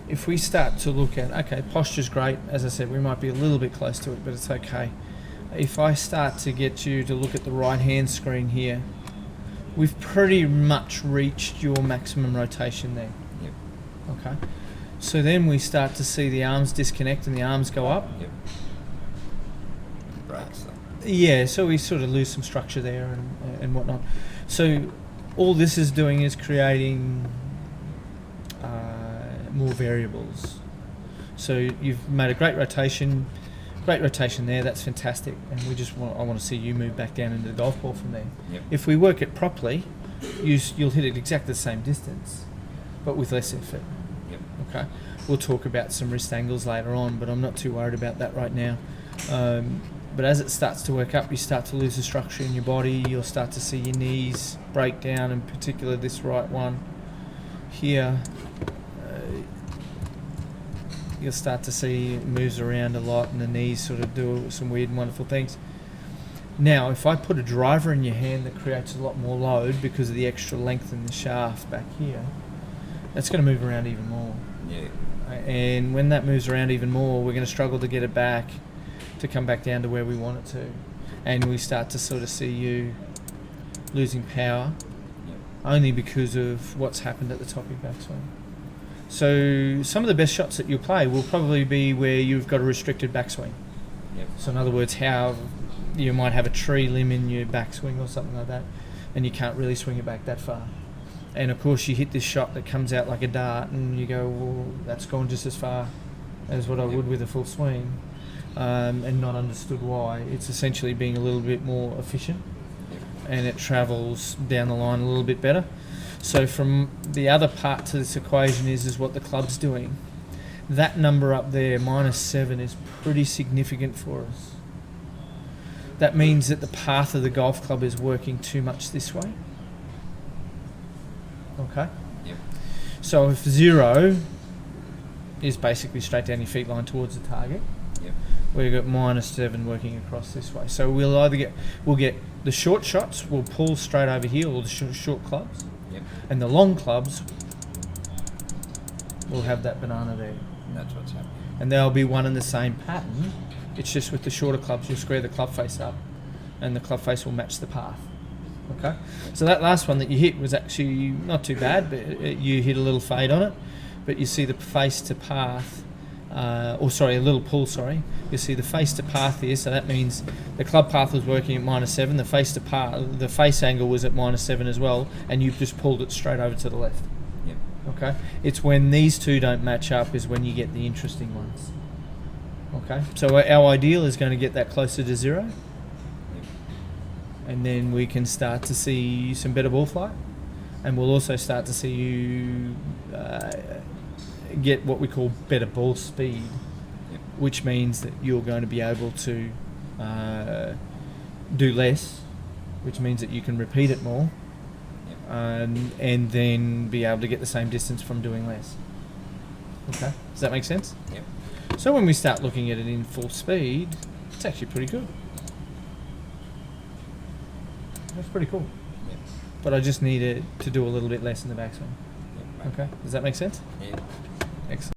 if we start to look at, okay, posture's great, as I said, we might be a little bit close to it, but it's okay. If I start to get you to look at the right hand screen here, we've pretty much reached your maximum rotation there. Yep. Okay. So then we start to see the arms disconnect and the arms go up. Yep. Breaks them. Yeah, so we sort of lose some structure there and whatnot. So all this is doing is creating more variables. So you've made a great rotation there, that's fantastic, and I want to see you move back down into the golf ball from there. Yep. If we work it properly, you'll hit it exactly the same distance, but with less effort. Yep. Okay, we'll talk about some wrist angles later on, but I'm not too worried about that right now. But as it starts to work up, you start to lose the structure in your body. You'll start to see your knees break down, in particular this right one here. You'll start to see it moves around a lot and the knees sort of do some weird and wonderful things. Now, if I put a driver in your hand that creates a lot more load because of the extra length in the shaft back here, that's going to move around even more. Yeah. And when that moves around even more, we're going to struggle to get it back to come back down to where we want it to. And we start to sort of see you losing power only because of what's happened at the top of your backswing. So some of the best shots that you'll play will probably be where you've got a restricted backswing. Yep. So in other words, how you might have a tree limb in your backswing or something like that, and you can't really swing it back that far. And of course you hit this shot that comes out like a dart and you go, well, that's gone just as far as what I would with a full swing, and not understood why. It's essentially being a little bit more efficient, and it travels down the line a little bit better. So from the other part to this equation is what the club's doing. That number up there, -7, is pretty significant for us. That means that the path of the golf club is working too much this way. Okay? Yep. So if 0 is basically straight down your feet line towards the target, Yep. we've got -7 working across this way. So we'll get the short shots, we'll pull straight over here, or the short clubs. Yep. And the long clubs will have that banana there. That's what's happening. And they'll be one and the same pattern. It's just with the shorter clubs, you'll square the club face up and the club face will match the path. Okay? So that last one that you hit was actually not too bad, but you hit a little fade on it. But you see the face to path, a little pull, You see the face to path here, so that means the club path was working at -7, the face angle was at -7 as well, and you've just pulled it straight over to the left. Yep. Okay? It's when these two don't match up is when you get the interesting ones. Okay? So our ideal is going to get that closer to 0, Yep. and then we can start to see some better ball flight, and we'll also start to see you get what we call better ball speed, which means that you're going to be able to do less, which means that you can repeat it more, and then be able to get the same distance from doing less. Okay, does that make sense? Yep. So when we start looking at it in full speed, it's actually pretty good. That's pretty cool. Yep. But I just need it to do a little bit less in the backswing. Yep. Okay, does that make sense? Yep. Excellent.